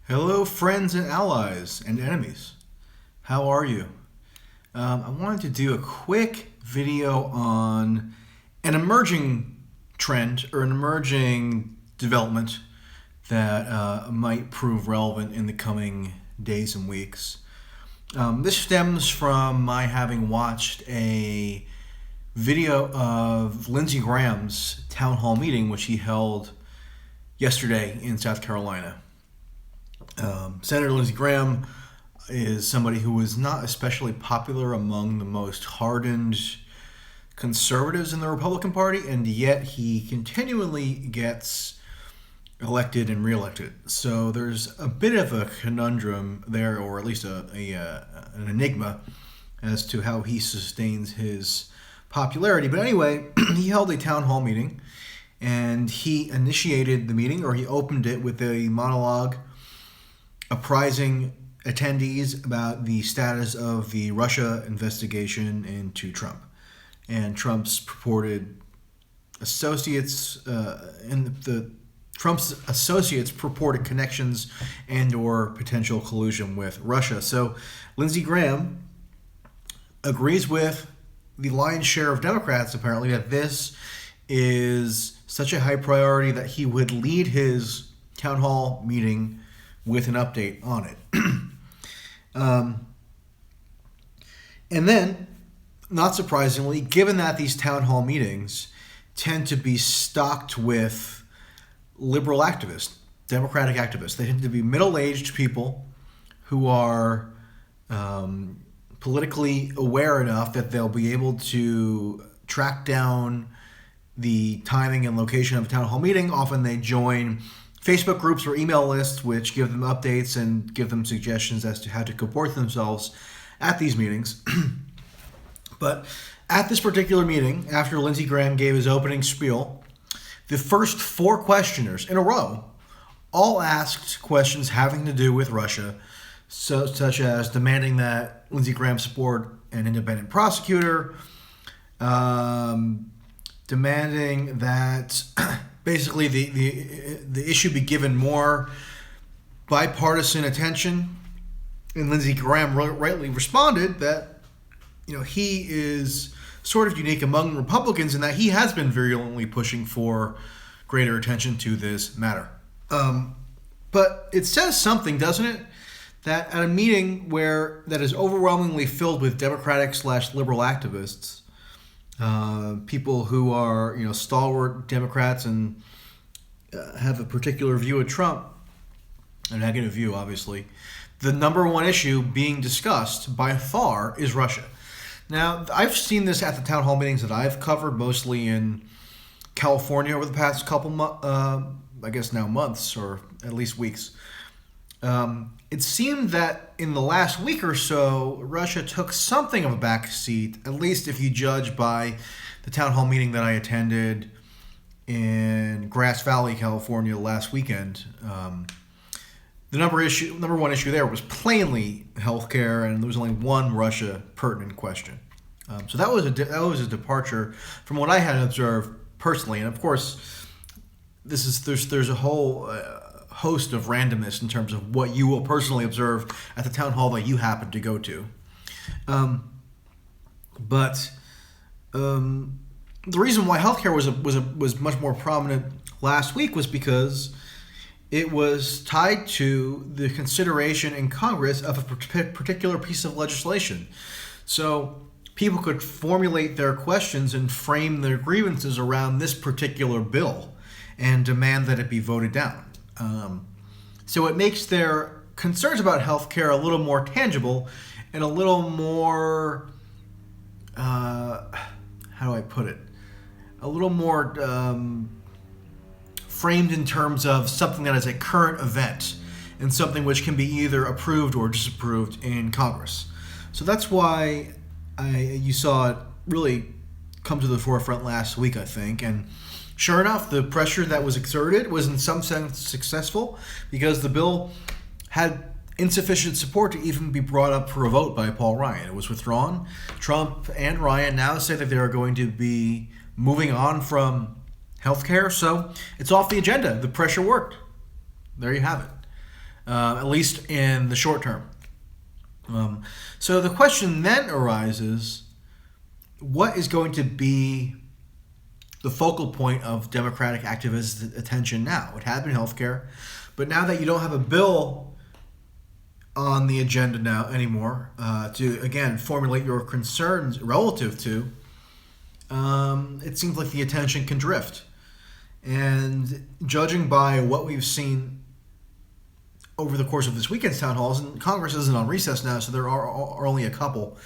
Hello, friends and allies and enemies. How are you? I wanted to do a quick video on an emerging trend or an emerging development that might prove relevant in the coming days and weeks. This stems from my having watched a video of Lindsey Graham's town hall meeting, which he held yesterday in South Carolina. Senator Lindsey Graham is somebody who was not especially popular among the most hardened conservatives in the Republican Party, and yet he continually gets elected and reelected. So there's a bit of a conundrum there, or at least an enigma, as to how he sustains his popularity. But anyway, he held a town hall meeting, and he initiated the meeting, or he opened it with a monologue apprising attendees about the status of the Russia investigation into Trump and Trump's purported associates Trump's associates purported connections and or potential collusion with Russia. So Lindsey Graham agrees with the lion's share of Democrats apparently that this is such a high priority that he would lead his town hall meeting with an update on it. And then, not surprisingly, given that these town hall meetings tend to be stocked with liberal activists, Democratic activists, they tend to be middle-aged people who are politically aware enough that they'll be able to track down the timing and location of a town hall meeting. Often they join Facebook groups or email lists which give them updates and give them suggestions as to how to comport themselves at these meetings. But at this particular meeting, after Lindsey Graham gave his opening spiel, the first four questioners in a row all asked questions having to do with Russia, such as demanding that Lindsey Graham support an independent prosecutor, demanding that basically the issue be given more bipartisan attention. And Lindsey Graham rightly responded that he is sort of unique among Republicans in that he has been virulently pushing for greater attention to this matter. But it says something, doesn't it, that at a meeting that is overwhelmingly filled with Democratic/liberal activists, people who are stalwart Democrats and have a particular view of Trump, a negative view obviously, the number one issue being discussed by far is Russia. Now, I've seen this at the town hall meetings that I've covered, mostly in California over the past couple months, or at least weeks. It seemed that in the last week or so, Russia took something of a back seat, at least if you judge by the town hall meeting that I attended in Grass Valley, California last weekend. The number one issue there was plainly healthcare, and there was only one Russia pertinent question. So that was a departure from what I had observed personally, and of course, there's a whole host of randomness in terms of what you will personally observe at the town hall that you happen to go to. But the reason why healthcare was much more prominent last week was because it was tied to the consideration in Congress of a particular piece of legislation. So people could formulate their questions and frame their grievances around this particular bill and demand that it be voted down. So it makes their concerns about healthcare a little more tangible and a little more, how do I put it? A little more framed in terms of something that is a current event and something which can be either approved or disapproved in Congress. So that's why you saw it really come to the forefront last week, I think. And sure enough, the pressure that was exerted was in some sense successful because the bill had insufficient support to even be brought up for a vote by Paul Ryan. It was withdrawn. Trump and Ryan now say that they are going to be moving on from healthcare, so it's off the agenda. The pressure worked. There you have it. at least in the short term. So the question then arises, what is going to be the focal point of Democratic activists' attention now? It had been healthcare, but now that you don't have a bill on the agenda now anymore to, again, formulate your concerns relative to, it seems like the attention can drift. And judging by what we've seen over the course of this weekend's town halls, and Congress isn't on recess now, so there are only a couple.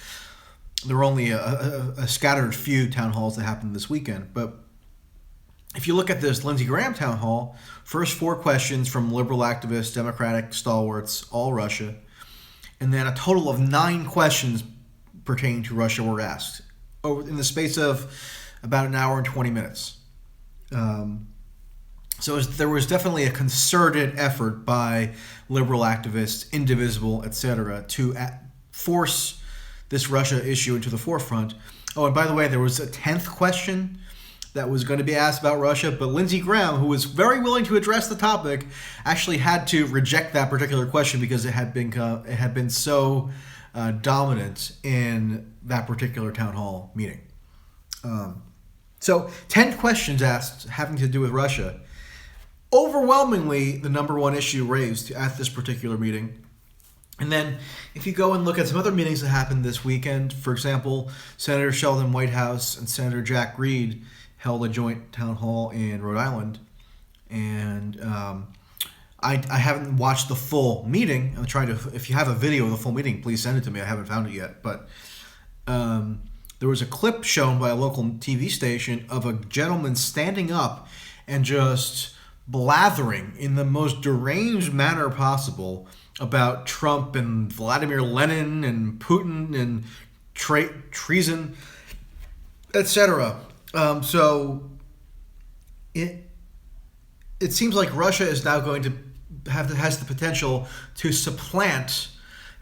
There are only a scattered few town halls that happened this weekend. But if you look at this Lindsey Graham town hall, first 4 questions from liberal activists, Democratic stalwarts, all Russia, and then a total of 9 questions pertaining to Russia were asked in the space of about an hour and 20 minutes. So there was definitely a concerted effort by liberal activists, Indivisible, etc., to force this Russia issue into the forefront. Oh, and by the way, there was a 10th question that was going to be asked about Russia, but Lindsey Graham, who was very willing to address the topic, actually had to reject that particular question because it had been so dominant in that particular town hall meeting. So 10 questions asked having to do with Russia. Overwhelmingly, the number one issue raised at this particular meeting. And then if you go and look at some other meetings that happened this weekend, for example, Senator Sheldon Whitehouse and Senator Jack Reed held a joint town hall in Rhode Island. And I haven't watched the full meeting. I'm trying to, if you have a video of the full meeting, please send it to me. I haven't found it yet. But there was a clip shown by a local TV station of a gentleman standing up and just blathering in the most deranged manner possible about Trump and Vladimir Lenin and Putin and treason, etc. So it seems like Russia is now going to has the potential to supplant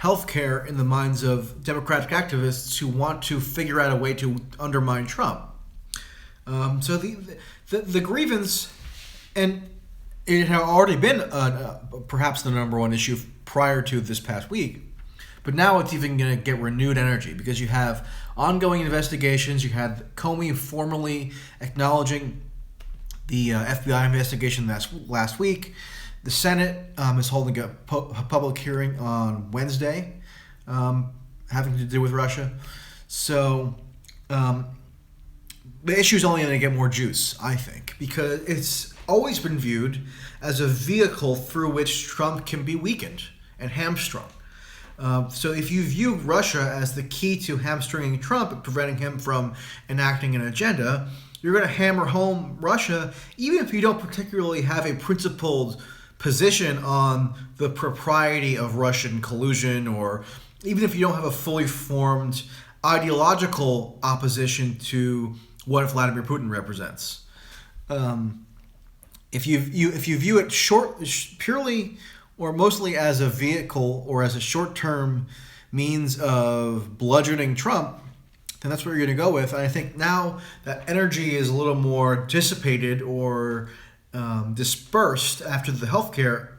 healthcare in the minds of Democratic activists who want to figure out a way to undermine Trump. So the grievance, and it had already been perhaps the number one issue prior to this past week, but now it's even going to get renewed energy because you have ongoing investigations. You had Comey formally acknowledging the FBI investigation last week. The Senate is holding a public hearing on Wednesday having to do with Russia. So the issue is only going to get more juice, I think, because it's always been viewed as a vehicle through which Trump can be weakened and hamstrung. So if you view Russia as the key to hamstringing Trump and preventing him from enacting an agenda, you're going to hammer home Russia, even if you don't particularly have a principled position on the propriety of Russian collusion, or even if you don't have a fully formed ideological opposition to what Vladimir Putin represents. If you view it purely or mostly as a vehicle or as a short-term means of bludgeoning Trump, then that's what you're going to go with. And I think now that energy is a little more dissipated or dispersed after the healthcare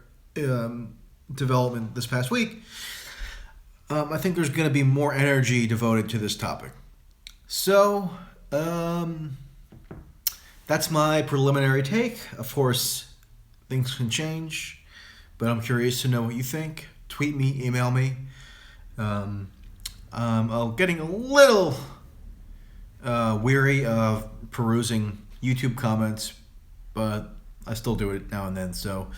development this past week, I think there's going to be more energy devoted to this topic. So that's my preliminary take. Of course, things can change, but I'm curious to know what you think. Tweet me, email me. I'm getting a little weary of perusing YouTube comments, but I still do it now and then, so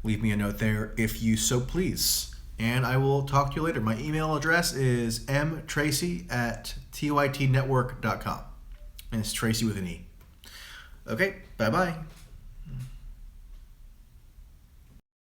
leave me a note there if you so please. And I will talk to you later. My email address is mtracy@tytnetwork.com. And it's Tracy with an E. Okay, bye-bye.